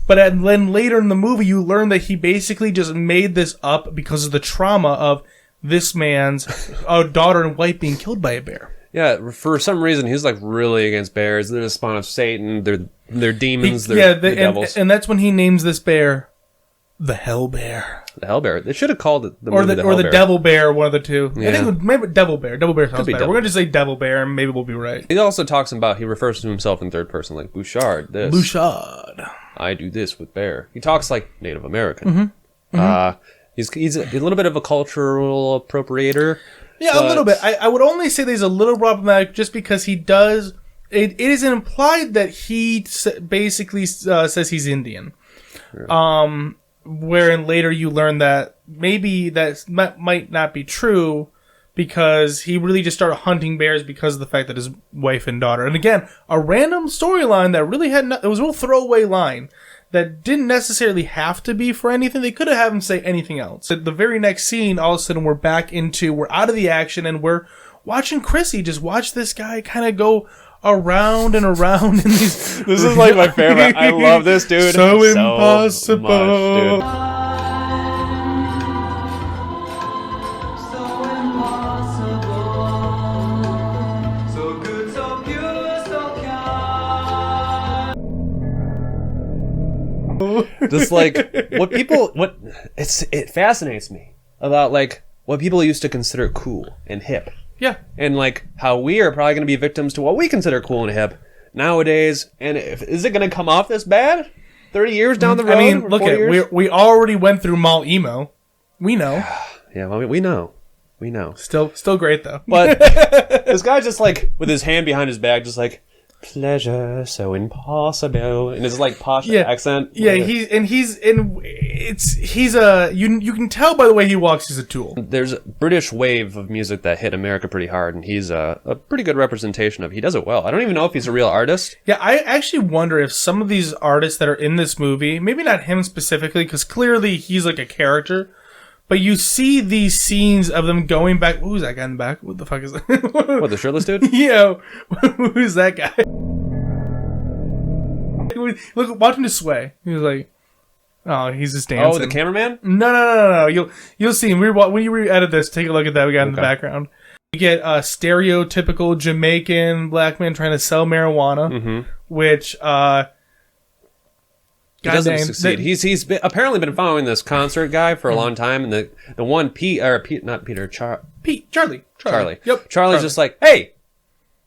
But then later in the movie, you learn that he basically just made this up because of the trauma of this man's daughter and wife being killed by a bear. Yeah, for some reason, he's like really against bears. They're the spawn of Satan. They're demons. They're devils. And that's when he names this bear the Hell Bear. The Hell Bear. They should have called it the Devil Bear, one of the two. Yeah. I think maybe Devil Bear. Devil Bear sounds better. Devil. We're going to just say Devil Bear, and maybe we'll be right. He also talks about, he refers to himself in third person, like Bouchard, this. Bouchard. I do this with bear. He talks like Native American. He's a little bit of a cultural appropriator. Yeah, a little bit. I would only say that he's a little problematic just because he does... It is implied that he basically says he's Indian. Yeah. Wherein later you learn that maybe that might not be true because he really just started hunting bears because of the fact that his wife and daughter... And again, a random storyline that really had... It was a real throwaway line that didn't necessarily have to be for anything. They could have had him say anything else. At the very next scene, all of a sudden we're out of the action and we're watching Chrissy just watch this guy kind of go around and around in these... This is like my favorite. I love this dude. So impossible. Much, dude. Just like it fascinates me about like what people used to consider cool and hip. Yeah. And like how we are probably going to be victims to what we consider cool and hip nowadays. And is it going to come off this bad 30 years down the road? I mean, look at we already went through mall emo. We know. Yeah, well, we know. We know. Still great though. But this guy just like with his hand behind his back, just like pleasure so impossible, and his like posh accent. Yeah, you can tell by the way he walks he's a tool. There's a British wave of music that hit America pretty hard, and he's a pretty good representation of. He does it well. I don't even know if he's a real artist. Yeah, I actually wonder if some of these artists that are in this movie, maybe not him specifically, because clearly he's like a character. But you see these scenes of them going back. Who's that guy in the back? What the fuck is that? What, the shirtless dude? Yeah. Who's that guy? Look, watch him just sway. He was like, oh, he's just dancing. Oh, the cameraman? No. You'll see him. When you re-edit this, take a look at that. We got in the background. You get a stereotypical Jamaican black man trying to sell marijuana, which... He doesn't succeed. He's apparently been following this concert guy for a long time, and the one Charlie. Yep. Charlie's just like, hey,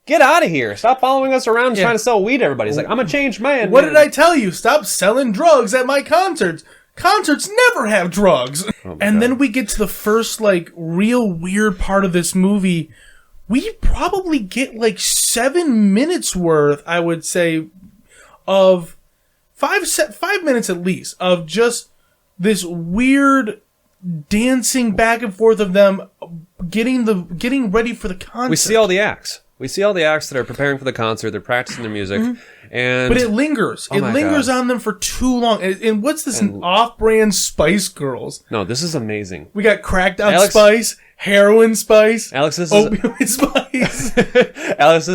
get out of here! Stop following us around trying to sell weed to everybody. He's like, I'm a changed man. What did I tell you? Stop selling drugs at my concerts. Concerts never have drugs. Oh and then we get to the first like real weird part of this movie. We probably get like 7 minutes worth, I would say, of 5 minutes at least of just this weird dancing back and forth of them getting ready for the concert. We see all the acts. That are preparing for the concert. They're practicing their music, but it lingers. It lingers on them for too long. And what's this? Off-brand Spice Girls? No, this is amazing. We got cracked out Spice, heroin Spice, Alex. This opioid Spice. Alex,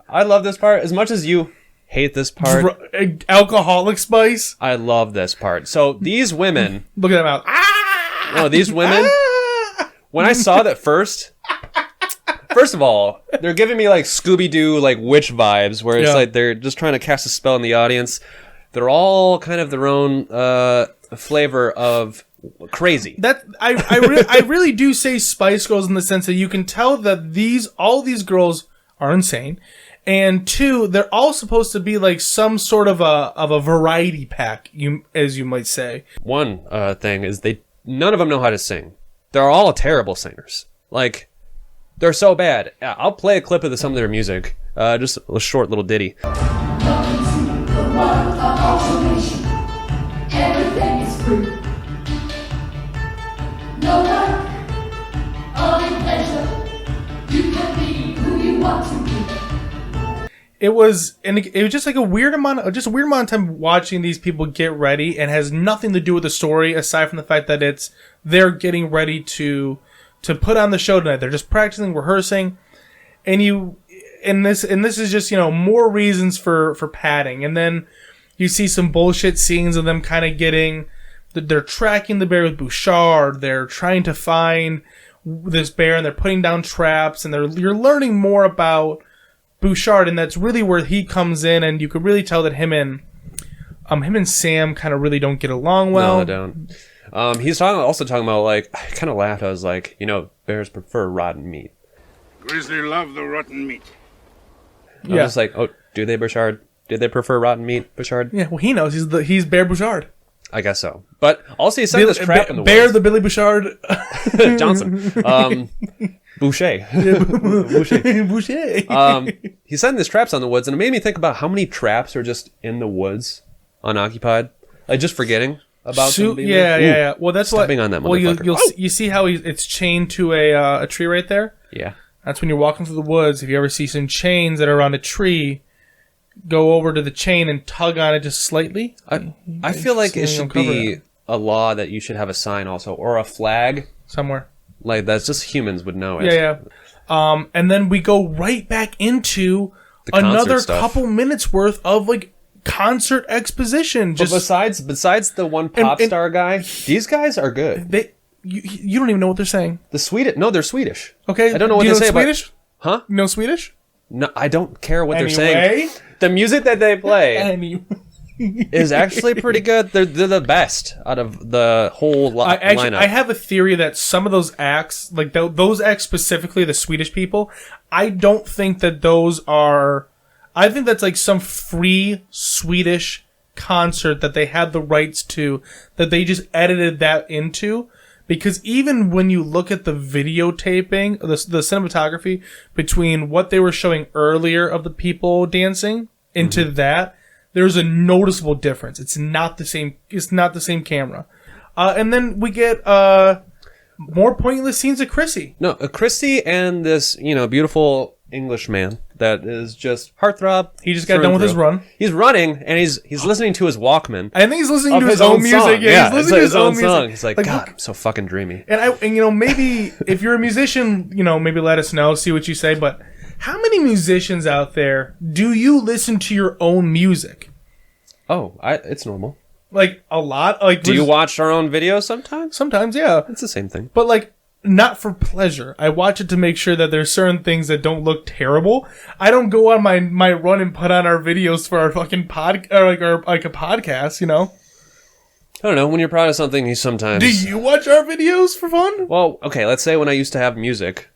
I love this part as much as you. Hate this part. Alcoholic Spice. I love this part. So these women, look at them out. Ah! No, these women. When I saw that first of all, they're giving me like Scooby-Doo, like witch vibes, where it's like they're just trying to cast a spell on the audience. They're all kind of their own flavor of crazy. That I really do say Spice Girls in the sense that you can tell that all these girls are insane. And two, they're all supposed to be like some sort of a variety pack, as you might say. One thing is none of them know how to sing. They're all terrible singers. Like, they're so bad. I'll play a clip of some of their music. Just a short little ditty. Everything is free. No work, only pleasure. You can be who you want to be. It was just like a weird amount of time watching these people get ready, and has nothing to do with the story aside from the fact that they're getting ready to put on the show tonight. They're just practicing, rehearsing, and this is just more reasons for padding. And then You see some bullshit scenes of them kind of getting... They're tracking the bear with Bouchard. They're trying to find this bear, and they're putting down traps, and you're learning more about Bouchard, and that's really where he comes in, and you could really tell that him and Sam kind of really don't get along well. No, they don't. He's also talking about, like, I kind of laughed. I was like, bears prefer rotten meat. Grizzly love the rotten meat. I was just like, oh, do they, Bouchard? Did they prefer rotten meat, Bouchard? Yeah, well, he knows. He's Bear Bouchard. I guess so. But also he set this trap in the Bear woods. the Billy Bouchard. Johnson. Boucher. Boucher. He's setting these traps on the woods, and it made me think about how many traps are just in the woods, unoccupied. Like, just forgetting about them being there. Yeah. Well, that's what... Stepping on that well, motherfucker. you see how it's chained to a tree right there? Yeah. That's when you're walking through the woods. If you ever see some chains that are around a tree, go over to the chain and tug on it just slightly. I feel like it should be a law that you should have a sign also, or a flag. Somewhere. Like, that's just humans would know it. Yeah. And then we go right back into another couple minutes worth of, like, concert exposition. But besides the one pop star guy, these guys are good. You don't even know what they're saying. They're Swedish. Okay. I don't know what they say Swedish? Huh? You know Swedish? No, I don't care what they're saying. The music that they play is actually pretty good. They're the best out of the whole lineup. I have a theory that some of those acts, like those acts specifically, the Swedish people, I don't think that those are... I think that's like some free Swedish concert that they had the rights to, that they just edited that into. Because even when you look at the videotaping, the cinematography between what they were showing earlier of the people dancing into that, there's a noticeable difference. It's not the same. It's not the same camera. And then we get more pointless scenes of Chrissy. No, Chrissy and this beautiful English man that is just heartthrob. He just got done with his run. He's running and he's listening to his Walkman. I think he's listening to his own music. Song. Yeah, he's listening to his own music. Song. He's like, God, I'm so fucking dreamy. And maybe if you're a musician, maybe let us know, see what you say. But how many musicians out there do you listen to your own music? Oh, it's normal. Like a lot. Like, do you watch our own videos sometimes? Sometimes, yeah. It's the same thing. But like, not for pleasure. I watch it to make sure that there's certain things that don't look terrible. I don't go on my run and put on our videos for our fucking like a podcast, I don't know. When you're proud of something, you sometimes... Do you watch our videos for fun? Well, okay, let's say when I used to have music.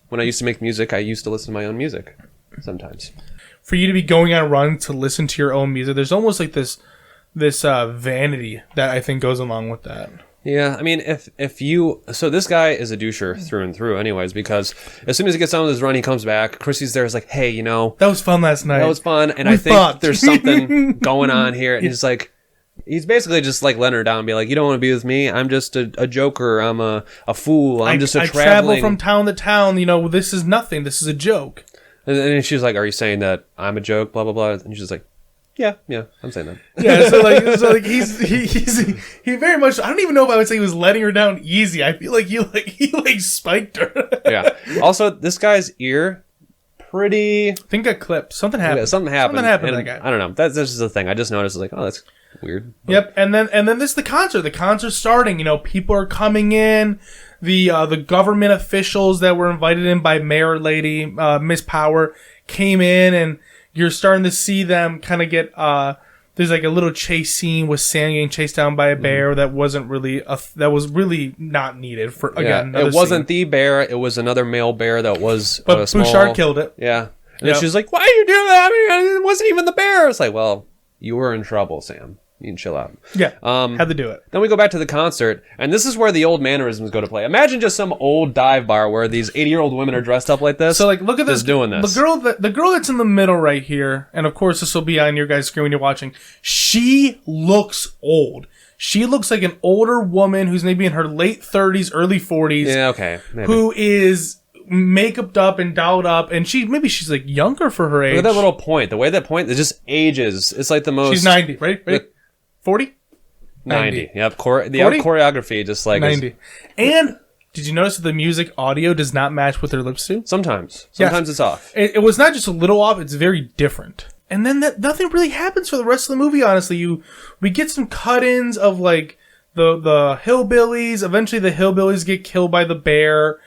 When I used to make music, I used to listen to my own music. Sometimes. For you to be going on a run to listen to your own music, there's almost like this vanity that I think goes along with that. Yeah, I mean, if you... So this guy is a doucher through and through anyways, because as soon as he gets done with his run, he comes back. Chrissy's there, is like, hey, that was fun last night. That was fun, and I think there's something going on here. And he's like... He's basically just like letting her down and be like, you don't want to be with me? I'm just a joker. I'm a fool. I'm just a traveling... I travel from town to town. This is nothing. This is a joke. And then she's like, are you saying that I'm a joke? Blah, blah, blah. And she's like, yeah, I'm saying that. Yeah, so like he very much... I don't even know if I would say he was letting her down easy. I feel like he spiked her. Yeah. Also, this guy's ear... I think got clipped. Something happened. Yeah, something happened to that guy. I don't know. That's just the thing. I just noticed, like, oh, that's weird. But... Yep. And then this is the concert. The concert's starting. People are coming in. The government officials that were invited in by Mayor Lady Miss Power came in, and you're starting to see them kind of get. There's like a little chase scene with Sam getting chased down by a bear that wasn't really that was really not needed for again. Yeah, it wasn't the bear. It was another male bear that was. But small. Bouchard killed it. Yeah, and then she's like, "Why are you doing that? I mean, it wasn't even the bear." It's like, well, you were in trouble, Sam. You can chill out. Yeah, had to do it. Then we go back to the concert, and this is where the old mannerisms go to play. Imagine just some old dive bar where these 80-year-old women are dressed up like this. So, like, look at this. Doing this. The girl that's in the middle right here, and of course this will be on your guys' screen when you're watching. She looks old. She looks like an older woman who's maybe in her late 30s, early 40s. Yeah, okay. Maybe. Who is makeuped up and dolled up, and she's like younger for her age. Look at that little point. The way that point, it just ages. It's like the most... She's 90, right? 40? 90. Yep. Choreography just like... 90. And did you notice that the music audio does not match what their lips do? Sometimes. Sometimes it's off. It was not just a little off, it's very different. And then nothing really happens for the rest of the movie, honestly. We get some cut-ins of, like, the hillbillies. Eventually the hillbillies get killed by the bear.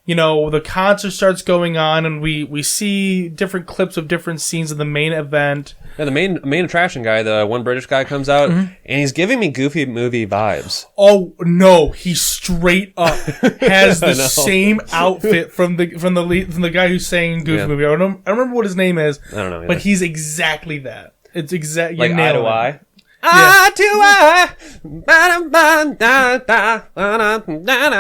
You know, the concert starts going on, and we see different clips of different scenes of the main event. Yeah, the main attraction guy, the one British guy, comes out, and he's giving me Goofy movie vibes. Oh no, he straight up has the same outfit from the guy who's saying Goofy movie. I don't remember what his name is. I don't know, but he's exactly that. It's exactly like eye to eye. Yeah. Eye to eye. I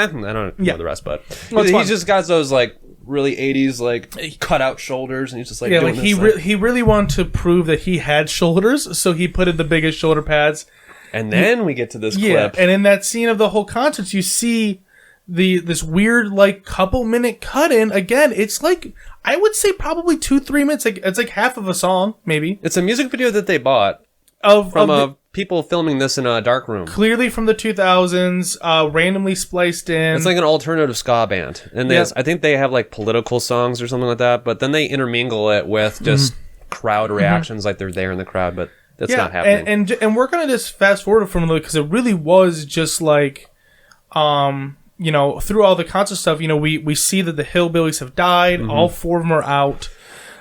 don't know the rest, but he's just got those like really 80s like cut out shoulders, and he's just like doing he really wanted to prove that he had shoulders, so he put in the biggest shoulder pads. And then we get to this clip, and in that scene of the whole concert, you see this weird like couple minute cut in. Again, it's like I would say probably 2-3 minutes. Like it's like half of a song, maybe. It's a music video that they bought from people filming this in a dark room. Clearly from the 2000s, randomly spliced in. It's like an alternative ska band. And I think they have like political songs or something like that, but then they intermingle it with just crowd reactions, like they're there in the crowd, but that's not happening. And we're going to just fast forward from it, because it really was just like, you know, through all the concert stuff, you know, we see that the hillbillies have died. All 4 of them are out.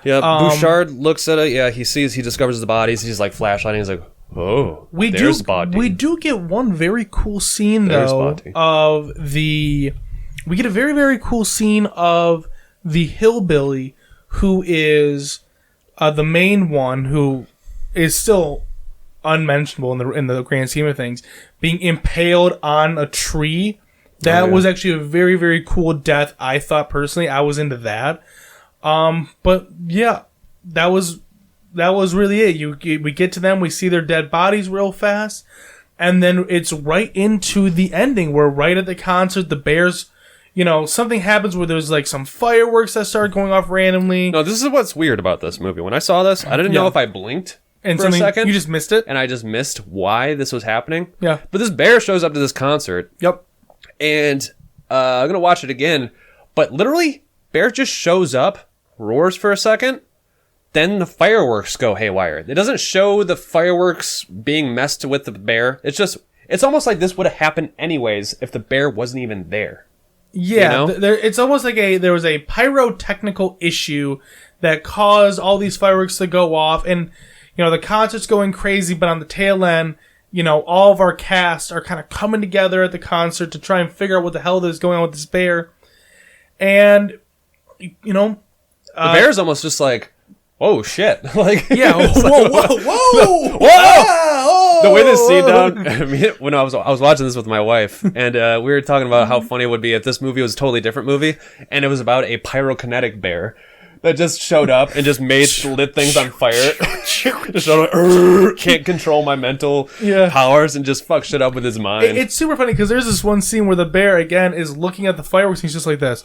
Yeah, Bouchard looks at it. Yeah, he discovers the bodies. He's like flashlighting. He's like, oh, there's body. We do get one very cool scene though we get a very, very cool scene of the hillbilly who is the main one, who is still unmentionable in the grand scheme of things, being impaled on a tree. That was actually a very, very cool death. I thought personally, I was into that. But yeah, that was really it. We get to them, we see their dead bodies real fast, and then it's right into the ending where right at the concert, the bears, you know, something happens where there's like some fireworks that start going off randomly. No, this is what's weird about this movie. When I saw this, I didn't know if I blinked for a second. You just missed it? And I just missed why this was happening. Yeah. But this bear shows up to this concert. Yep. And I'm going to watch it again, but literally, bear just shows up, roars for a second, then the fireworks go haywire. It doesn't show the fireworks being messed with the bear. It's almost like this would have happened anyways if the bear wasn't even there. Yeah, you know? It's almost like there was a pyrotechnical issue that caused all these fireworks to go off, and you know the concert's going crazy, but on the tail end, you know, all of our cast are kind of coming together at the concert to try and figure out what the hell is going on with this bear, and you know, the bear's almost just like, oh shit! Like, yeah, whoa! The way this scene down, when I was watching this with my wife, and we were talking about how funny it would be if this movie was a totally different movie, and it was about a pyrokinetic bear that just showed up and just lit things on fire. Just showed up, can't control my mental powers, and just fuck shit up with his mind. It's super funny because there's this one scene where the bear again is looking at the fireworks, and he's just like this.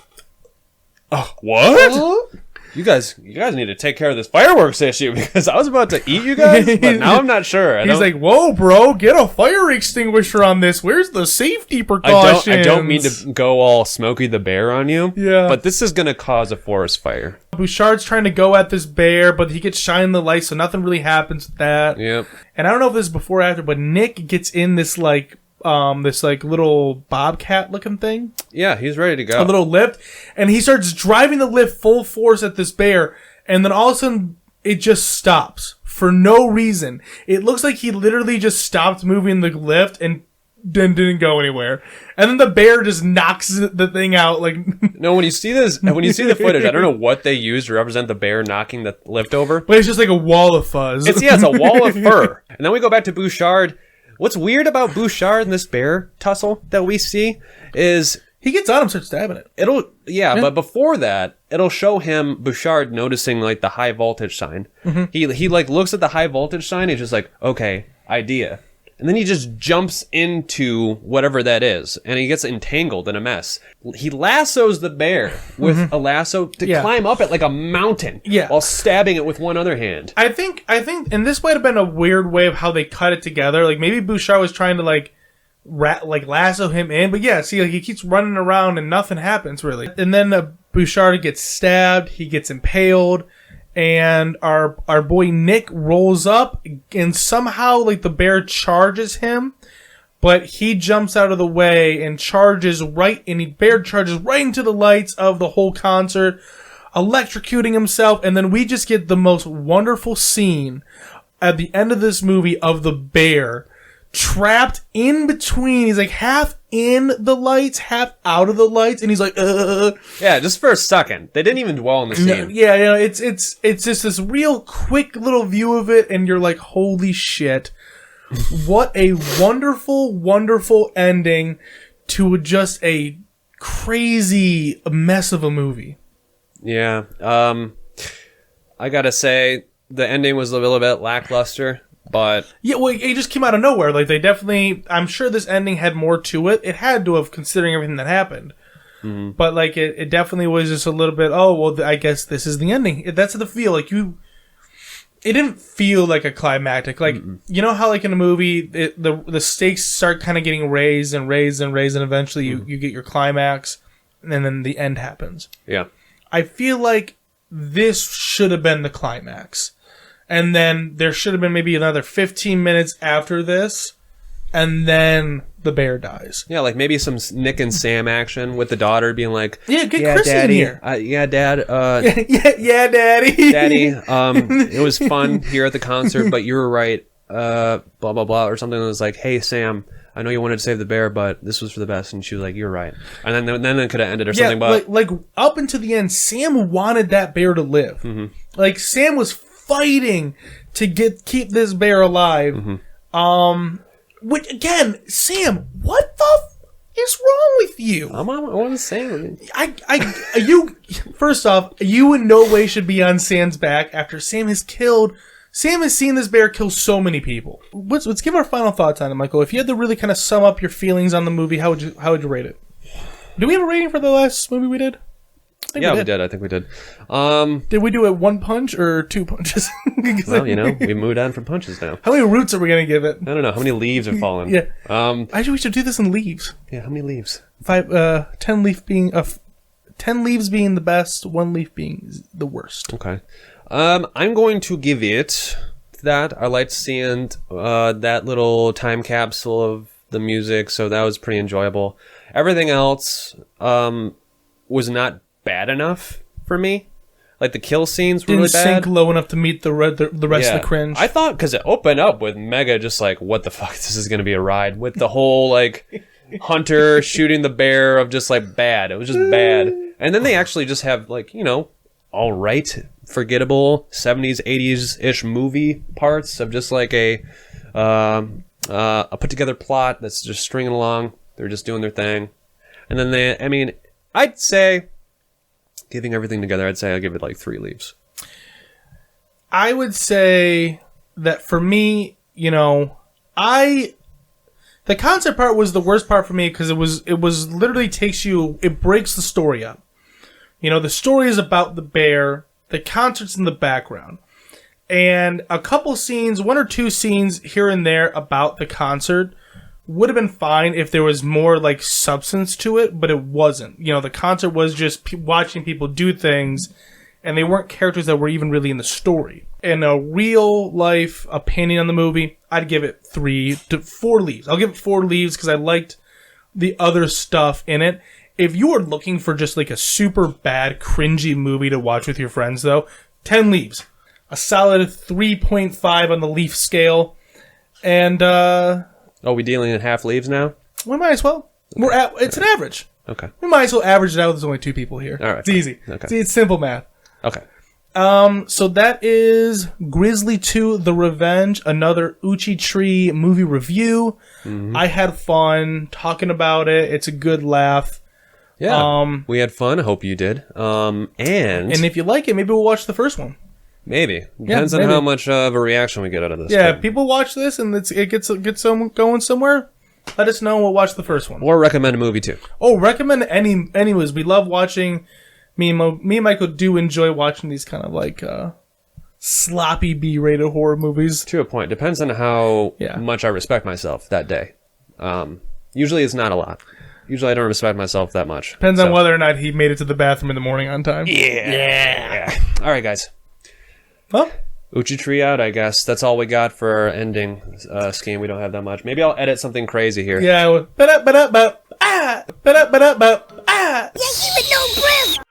Oh, what? You guys need to take care of this fireworks issue, because I was about to eat you guys, but now I'm not sure. He's like, whoa, bro, get a fire extinguisher on this. Where's the safety precautions? I don't mean to go all Smokey the Bear on you, but this is going to cause a forest fire. Bouchard's trying to go at this bear, but he gets shined the light, so nothing really happens with that. Yep. And I don't know if this is before or after, but Nick gets in this little bobcat looking thing. Yeah, he's ready to go. A little lift. And he starts driving the lift full force at this bear. And then all of a sudden, it just stops. For no reason. It looks like he literally just stopped moving the lift and then didn't go anywhere. And then the bear just knocks the thing out. Like, no, when you see the footage, I don't know what they used to represent the bear knocking the lift over. But it's just like a wall of fuzz. It's a wall of fur. And then we go back to Bouchard. What's weird about Bouchard and this bear tussle that we see is he gets on him, starts stabbing it. But before that, it'll show him Bouchard noticing like the high voltage sign. Mm-hmm. He like looks at the high voltage sign. He's just like, okay, idea, and then he just jumps into whatever that is, and he gets entangled in a mess. He lassos the bear with a lasso to climb up it like a mountain, while stabbing it with one other hand. I think, and this might have been a weird way of how they cut it together. Like maybe Bouchard was trying to lasso him in, but he keeps running around and nothing happens really. And then Bouchard gets stabbed, he gets impaled, and our boy Nick rolls up, and somehow like the bear charges him, but he jumps out of the way and bear charges right into the lights of the whole concert, electrocuting himself, and then we just get the most wonderful scene at the end of this movie of the bear trapped in between. He's like half in the lights, half out of the lights, and he's like, Yeah, just for a second. They didn't even dwell on the scene. Yeah, it's just this real quick little view of it, and you're like, holy shit. What a wonderful, wonderful ending to just a crazy mess of a movie. Yeah. I gotta say, the ending was a little bit lackluster, but... Yeah, well, it just came out of nowhere. Like, they definitely... I'm sure this ending had more to it. It had to have, considering everything that happened. Mm-hmm. But, like, it definitely was just a little bit, oh, well, I guess this is the ending. That's the feel. Like, it didn't feel like a climactic. Like, you know how, like, in a movie, the stakes start kind of getting raised and raised and raised, and eventually you get your climax, and then the end happens. Yeah. I feel like this should have been the climax. And then there should have been maybe another 15 minutes after this, and then the bear dies. Yeah, like maybe some Nick and Sam action with the daughter being like, "Yeah, get Chris Daddy, in here." Yeah, Dad. Yeah, Daddy. Daddy. It was fun here at the concert, but you were right. Blah blah blah, or something that was like, "Hey, Sam, I know you wanted to save the bear, but this was for the best." And she was like, "You're right." And then it could have ended or something. But like up until the end, Sam wanted that bear to live. Mm-hmm. Like Sam was fighting to keep this bear alive. Mm-hmm. Which again, Sam, what the is wrong with you? I wasn't saying. You first off, you in no way should be on Sam's back after Sam has seen this bear kill so many people. Let's give our final thoughts on it, Michael. If you had to really kind of sum up your feelings on the movie, how would you rate it? Do we have a rating for the last movie we did? Yeah, we did. I think we did. Did we do it 1 punch or 2 punches? Well, we moved on from punches now. How many roots are we gonna give it? I don't know. How many leaves have fallen? Yeah. Actually, we should do this in leaves. Yeah. How many leaves? 10 leaf being 10 leaves being the best, 1 leaf being the worst. Okay. I'm going to give it that. I liked seeing that little time capsule of the music, so that was pretty enjoyable. Everything else was not bad enough for me. Like the kill scenes were really bad. Didn't sink low enough to meet the rest of the cringe. I thought because it opened up with Mega just like, what the fuck, this is going to be a ride. With the whole like hunter shooting the bear of just like bad. It was just bad. And then they actually just have like, all right, forgettable 70s, 80s-ish movie parts of just like a put together plot that's just stringing along. They're just doing their thing. And then I'd say, giving everything together, I'd say I'll give it like 3 leaves. I would say that for me, the concept part was the worst part for me because it was literally it breaks the story up. The story is about the bear, the concert's in the background, and a couple scenes, 1 or 2 scenes here and there about the concert would have been fine if there was more like substance to it, but it wasn't. The concert was just watching people do things, and they weren't characters that were even really in the story. In a real life opinion on the movie, I'd give it 3 to 4 leaves. I'll give it 4 leaves because I liked the other stuff in it. If you are looking for just like a super bad, cringy movie to watch with your friends, though, 10 leaves. A solid 3.5 on the leaf scale. And, Oh, we dealing in half leaves now? We might as well. It's an average. Okay. We might as well average it out. There's only 2 people here. All right. It's easy. Okay. See, it's simple math. Okay. So that is Grizzly 2: The Revenge, another Uchi Tree movie review. Mm-hmm. I had fun talking about it. It's a good laugh. Yeah. We had fun. I hope you did. And if you like it, maybe we'll watch the first one. Maybe. Depends on how much of a reaction we get out of this. Yeah, people watch this and it gets someone going somewhere. Let us know and we'll watch the first one. Or recommend a movie too. Oh, recommend anyways. We love watching. Me and Michael do enjoy watching these kind of like sloppy B-rated horror movies. To a point. Depends on how much I respect myself that day. Usually it's not a lot. Usually I don't respect myself that much. Depends on whether or not he made it to the bathroom in the morning on time. Yeah. All right, guys. Huh? Uchi tree out, I guess. That's all we got for our ending scheme. We don't have that much. Maybe I'll edit something crazy here. Yeah, I would. Ba-da-ba-da-ba. Ah! Ba-da-ba-da-ba. Ah! Yeah, he with no breath.